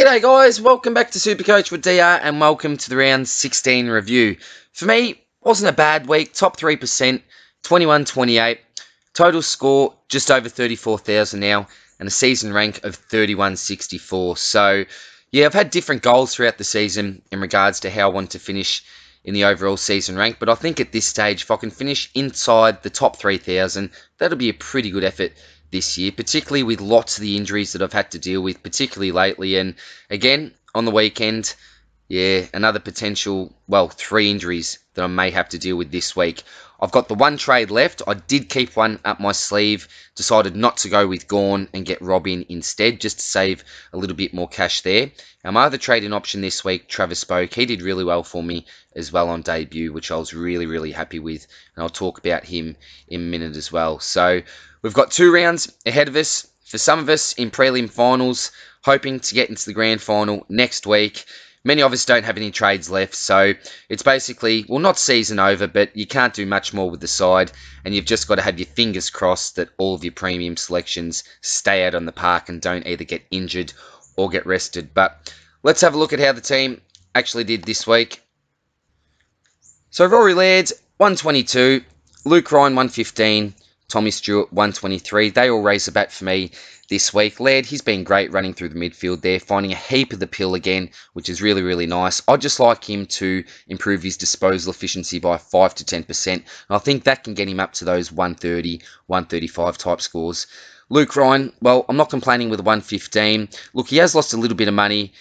G'day guys, welcome back to SuperCoach with DR and welcome to the round 16 review. For me, wasn't a bad week, top 3%, 21-28, total score just over 34,000 now and a season rank of 3164. So yeah, I've had different goals throughout the season in regards to how I want to finish in the overall season rank, but I think at this stage, if I can finish inside the top 3,000, that'll be a pretty good effort this year, particularly with lots of the injuries that I've had to deal with, particularly lately. And again, on the weekend, yeah, another potential, well, 3 injuries that I may have to deal with this week. I've got the one trade left. I did keep one up my sleeve, decided not to go with Gawn and get Robin instead, just to save a little bit more cash there. Now, my other trading option this week, Travis Spoke, he did really well for me as well on debut, which I was really happy with, and I'll talk about him in a minute as well. So we've got 2 rounds ahead of us. For some of us in prelim finals, hoping to get into the grand final next week. Many of us don't have any trades left, so it's basically, well, not season over, but you can't do much more with the side, and you've just got to have your fingers crossed that all of your premium selections stay out on the park and don't either get injured or get rested. But let's have a look at how the team actually did this week. So Rory Laird, 122, Luke Ryan, 115, Tommy Stewart, 123. They all raise the bat for me this week. Laird, he's been great running through the midfield there, finding a heap of the pill again, which is really nice. I'd just like him to improve his disposal efficiency by 5 to 10%. And I think that can get him up to those 130, 135 type scores. Luke Ryan, well, I'm not complaining with 115. Look, he has lost a little bit of money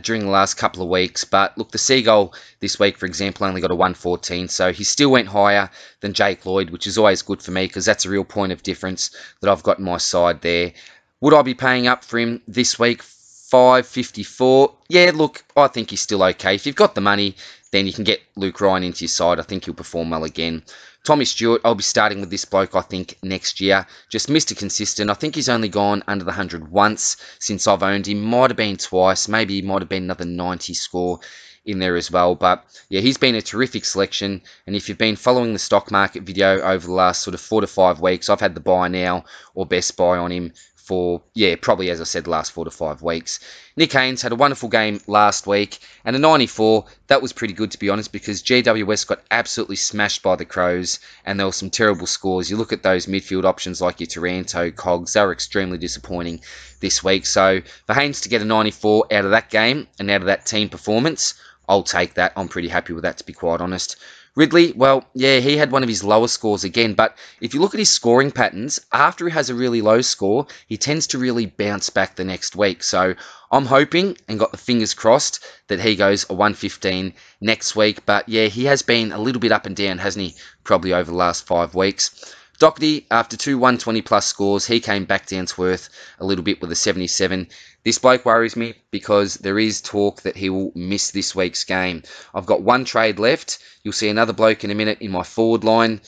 during the last couple of weeks, but look, the Seagull this week, for example, only got a 114, so he still went higher than Jake Lloyd, which is always good for me because that's a real point of difference that I've got in my side there. Would I be paying up for him this week? 554. Yeah, look, I think he's still okay. If you've got the money, then you can get Luke Ryan into your side. I think he'll perform well again. Tommy Stewart, I'll be starting with this bloke, I think, next year. Just Mr. Consistent. I think he's only gone under the 100 once since I've owned him. Might have been twice. Maybe he might have been another 90 score in there as well. But yeah, he's been a terrific selection. And if you've been following the stock market video over the last sort of 4 to 5 weeks, I've had the buy now or best buy on him for, yeah, probably, as I said, the last 4 to 5 weeks. Nick Haynes had a wonderful game last week, and a 94, that was pretty good, to be honest, because GWS got absolutely smashed by the Crows, and there were some terrible scores. You look at those midfield options like your Taranto, Cogs, they were extremely disappointing this week. So for Haynes to get a 94 out of that game and out of that team performance, I'll take that. I'm pretty happy with that, to be quite honest. Ridley, well, yeah, he had one of his lower scores again, but if you look at his scoring patterns, after he has a really low score, he tends to really bounce back the next week. So I'm hoping, and got the fingers crossed, that he goes a 115 next week. But yeah, he has been a little bit up and down, hasn't he, probably over the last 5 weeks. Doherty, after 2 120 plus scores, he came back down to earth a little bit with a 77. This bloke worries me because there is talk that he will miss this week's game. I've got 1 trade left. You'll see another bloke in a minute in my forward line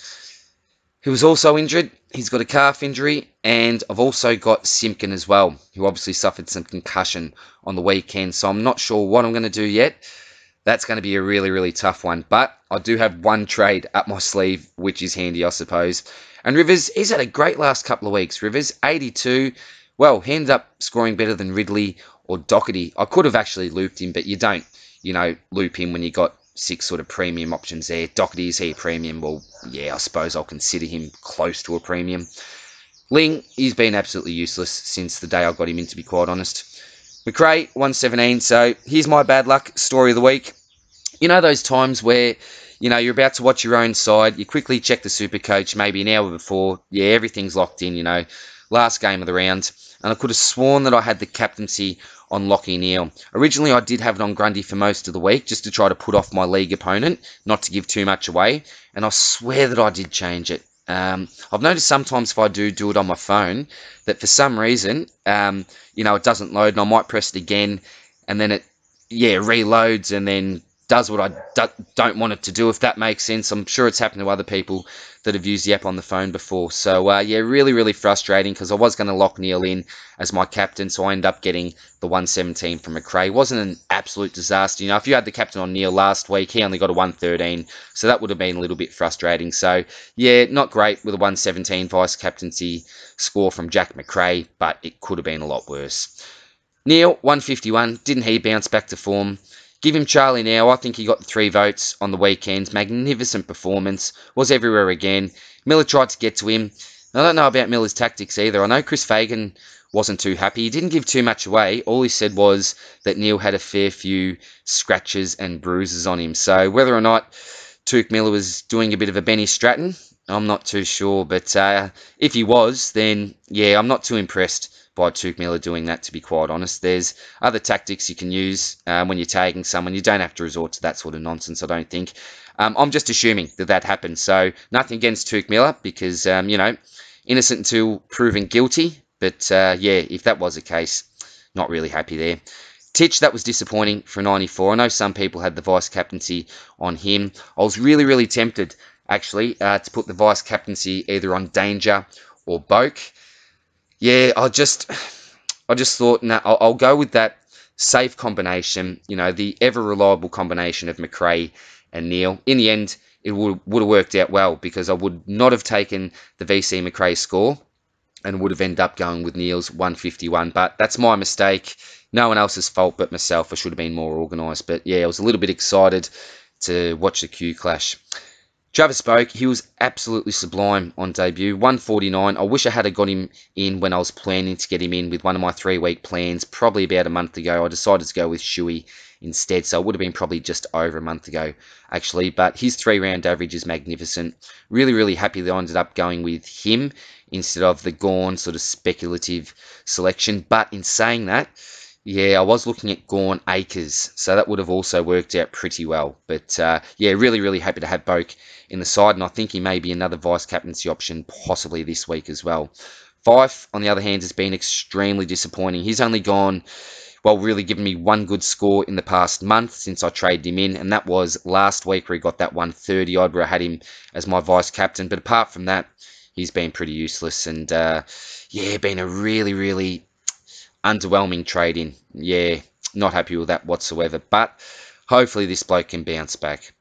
who was also injured. He's got a calf injury, and I've also got Simpkin as well, who obviously suffered some concussion on the weekend. So I'm not sure what I'm going to do yet. That's going to be a really tough one. But I do have 1 trade up my sleeve, which is handy, I suppose. And Rivers, he's had a great last couple of weeks. Rivers, 82. Well, he ended up scoring better than Ridley or Doherty. I could have actually looped him, but you don't, loop him when you got 6 sort of premium options there. Doherty, is he a premium? Well, yeah, I suppose I'll consider him close to a premium. Ling, he's been absolutely useless since the day I got him in, to be quite honest. McRae, 117. So here's my bad luck story of the week. You know those times where, you're about to watch your own side, you quickly check the SuperCoach maybe an hour before, yeah, everything's locked in, last game of the round, and I could have sworn that I had the captaincy on Lockie Neal. Originally, I did have it on Grundy for most of the week, just to try to put off my league opponent, not to give too much away, and I swear that I did change it. I've noticed sometimes if I do it on my phone, that for some reason, it doesn't load, and I might press it again, and then it, reloads, and then does what I don't want it to do, if that makes sense. I'm sure it's happened to other people that have used the app on the phone before. So, really frustrating, because I was going to lock Neil in as my captain, so I ended up getting the 117 from McRae. It wasn't an absolute disaster. If you had the captain on Neil last week, he only got a 113, so that would have been a little bit frustrating. So, yeah, not great with a 117 vice-captaincy score from Jack McRae, but it could have been a lot worse. Neil, 151. Didn't he bounce back to form? Give him Charlie now. I think he got the 3 votes on the weekend. Magnificent performance. Was everywhere again. Miller tried to get to him. I don't know about Miller's tactics either. I know Chris Fagan wasn't too happy. He didn't give too much away. All he said was that Neil had a fair few scratches and bruises on him. So whether or not Tuke Miller was doing a bit of a Benny Stratton, I'm not too sure. But if he was, then yeah, I'm not too impressed by Tuke Miller doing that, to be quite honest. There's other tactics you can use when you're tagging someone. You don't have to resort to that sort of nonsense, I don't think. I'm just assuming that happened. So nothing against Tuke Miller because, innocent until proven guilty. But yeah, if that was the case, not really happy there. Titch, that was disappointing for 94. I know some people had the vice-captaincy on him. I was really, really tempted, actually, to put the vice-captaincy either on Danger or Boak. Yeah, I just thought, nah, I'll go with that safe combination, the ever-reliable combination of McRae and Neil. In the end, it would have worked out well because I would not have taken the VC McRae score and would have ended up going with Neil's 151. But that's my mistake. No one else's fault but myself. I should have been more organised. But yeah, I was a little bit excited to watch the Q clash. Travis Boak, he was absolutely sublime on debut. 149. I wish I had got him in when I was planning to get him in with one of my 3-week plans, probably about a month ago. I decided to go with Shuey instead, so it would have been probably just over a month ago, actually. But his 3-round average is magnificent. Really, really happy that I ended up going with him instead of the Gawn sort of speculative selection. But in saying that, yeah, I was looking at Gawn Acres, so that would have also worked out pretty well. But yeah, really, really happy to have Boak in the side, and I think he may be another vice-captaincy option possibly this week as well. Fife, on the other hand, has been extremely disappointing. He's only gone, well, really given me one good score in the past month since I traded him in, and that was last week where he got that 130 odd where I had him as my vice-captain. But apart from that, he's been pretty useless, and yeah, been a really, really underwhelming trade-in. Yeah, not happy with that whatsoever, but hopefully this bloke can bounce back.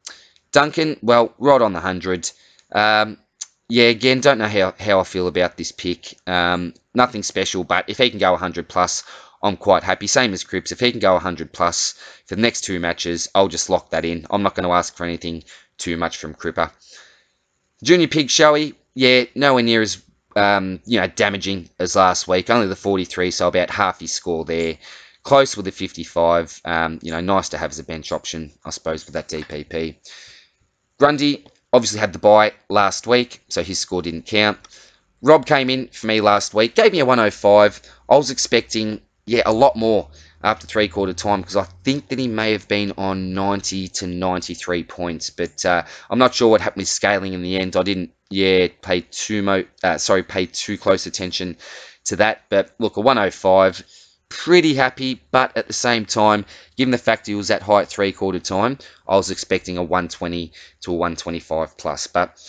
Duncan, well, right on the 100. Yeah, again, don't know how I feel about this pick. Nothing special, but if he can go 100 plus, I'm quite happy. Same as Cripps. If he can go 100 plus for the next 2 matches, I'll just lock that in. I'm not going to ask for anything too much from Cripper. Junior Pig Showy, yeah, nowhere near as damaging as last week. Only the 43, so about half his score there. Close with the 55. Nice to have as a bench option, I suppose, with that DPP. Grundy obviously had the bye last week, so his score didn't count. Rob came in for me last week, gave me a 105. I was expecting, a lot more after 3/4 time because I think that he may have been on 90 to 93 points, but I'm not sure what happened with scaling in the end. I didn't, pay too close attention to that. But look, a 105. Pretty happy, but at the same time, given the fact he was that high at 3/4 time, I was expecting a 120 to a 125 plus. But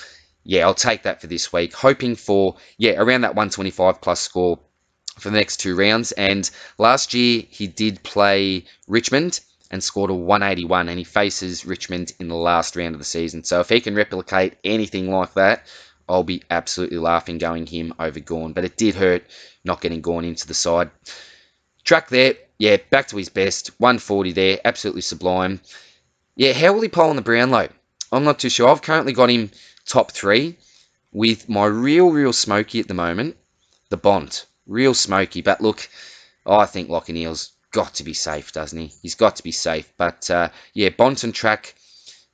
yeah, I'll take that for this week. Hoping for, around that 125 plus score for the next 2 rounds. And last year, he did play Richmond and scored a 181, and he faces Richmond in the last round of the season. So if he can replicate anything like that, I'll be absolutely laughing going him over Gawn. But it did hurt not getting Gawn into the side. Track there, back to his best. 140 there, absolutely sublime. Yeah, how will he poll on the Brownlow? I'm not too sure. I've currently got him top 3 with my real smoky at the moment, the Bont. Real smoky. But look, I think Lachie Neale's got to be safe, doesn't he? He's got to be safe. But Bont and Track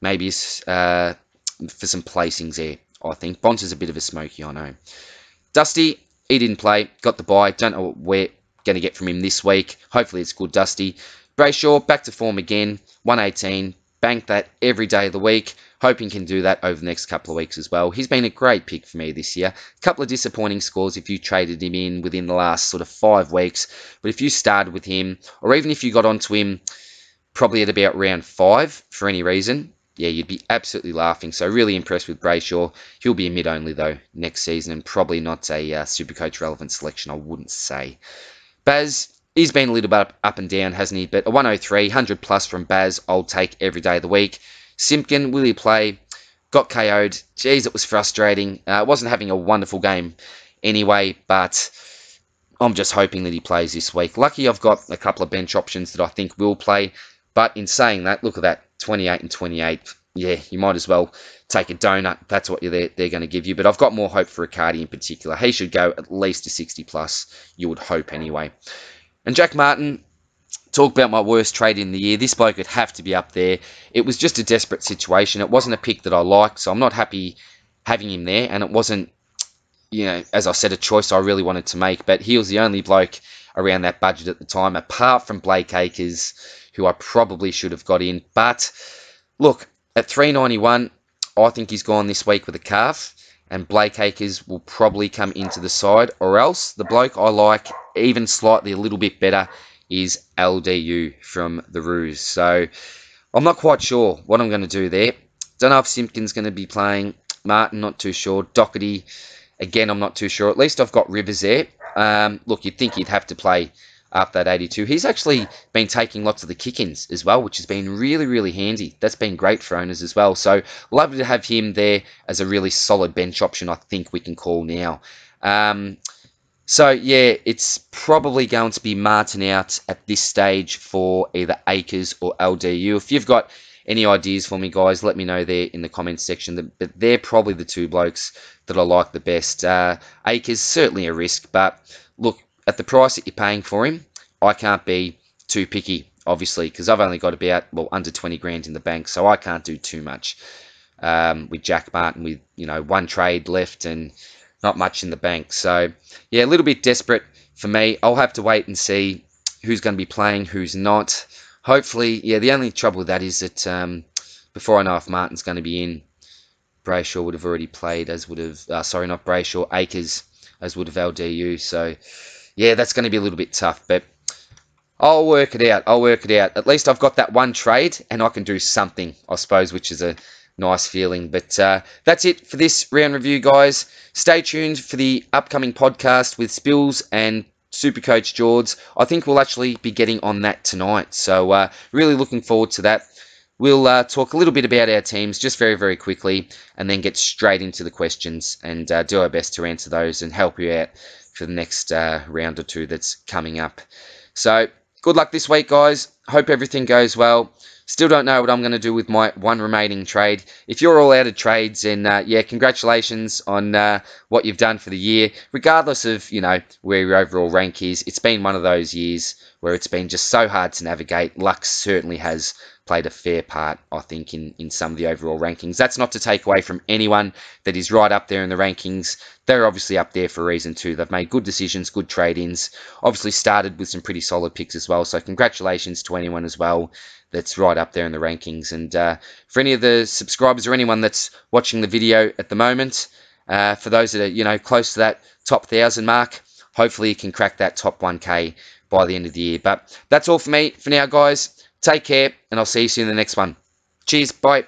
maybe for some placings there, I think. Bont is a bit of a smoky, I know. Dusty, he didn't play. Got the bye. Don't know where going to get from him this week. Hopefully it's good, Dusty. Brayshaw, back to form again. 118. Bank that every day of the week. Hoping can do that over the next couple of weeks as well. He's been a great pick for me this year. A couple of disappointing scores if you traded him in within the last sort of 5 weeks. But if you started with him, or even if you got onto him probably at about round 5 for any reason, you'd be absolutely laughing. So really impressed with Brayshaw. He'll be a mid-only, though, next season, and probably not a Supercoach relevant selection, I wouldn't say. Baz, he's been a little bit up and down, hasn't he? But a 103, 100 plus from Baz, I'll take every day of the week. Simpkin, will he play? Got KO'd. Jeez, it was frustrating. Wasn't having a wonderful game anyway, but I'm just hoping that he plays this week. Lucky I've got a couple of bench options that I think will play. But in saying that, look at that, 28 and 28. Yeah, you might as well take a donut. That's what they're going to give you. But I've got more hope for Riccardi in particular. He should go at least to 60 plus, you would hope anyway. And Jack Martin, talk about my worst trade in the year. This bloke would have to be up there. It was just a desperate situation. It wasn't a pick that I liked, so I'm not happy having him there. And it wasn't, as I said, a choice I really wanted to make. But he was the only bloke around that budget at the time, apart from Blake Acres, who I probably should have got in. But look, at 391, I think he's gone this week with a calf, and Blake Acres will probably come into the side, or else the bloke I like even slightly a little bit better is LDU from the Roos. So I'm not quite sure what I'm going to do there. Don't know if Simpkin's going to be playing. Martin, not too sure. Doherty, again, I'm not too sure. At least I've got Rivers there. Look, you'd think he'd have to play after that 82. He's actually been taking lots of the kick-ins as well, which has been really, really handy. That's been great for owners as well. So lovely to have him there as a really solid bench option, I think we can call now. So, yeah, it's probably going to be Martin out at this stage for either Acres or LDU. If you've got any ideas for me, guys, let me know there in the comments section. But they're probably the two blokes that I like the best. Acres, certainly a risk, but look, at the price that you're paying for him, I can't be too picky, obviously, because I've only got about, under 20 grand in the bank, so I can't do too much with Jack Martin with, one trade left and not much in the bank. So, yeah, a little bit desperate for me. I'll have to wait and see who's going to be playing, who's not. Hopefully, yeah, the only trouble with that is that before I know if Martin's going to be in, Brayshaw would have already played, as would have, sorry, not Brayshaw, Acres, as would have LDU. So, yeah, that's going to be a little bit tough, but I'll work it out. At least I've got that one trade, and I can do something, I suppose, which is a nice feeling. But that's it for this round review, guys. Stay tuned for the upcoming podcast with Spills and SuperCoach George. I think we'll actually be getting on that tonight, so really looking forward to that. We'll talk a little bit about our teams just very, very quickly, and then get straight into the questions and do our best to answer those and help you out for the next round or two that's coming up. So, good luck this week, guys. Hope everything goes well. Still don't know what I'm going to do with my one remaining trade. If you're all out of trades, then yeah, congratulations on what you've done for the year. Regardless of, where your overall rank is, it's been one of those years where it's been just so hard to navigate. Luck certainly has played a fair part, I think, in some of the overall rankings. That's not to take away from anyone that is right up there in the rankings. They're obviously up there for a reason too. They've made good decisions, good trade-ins. Obviously started with some pretty solid picks as well. So congratulations to anyone as well that's right up there in the rankings. And for any of the subscribers or anyone that's watching the video at the moment, for those that are, close to that top 1,000 mark, hopefully you can crack that top 1K by the end of the year. But that's all for me for now, guys. Take care, and I'll see you soon in the next one. Cheers, bye.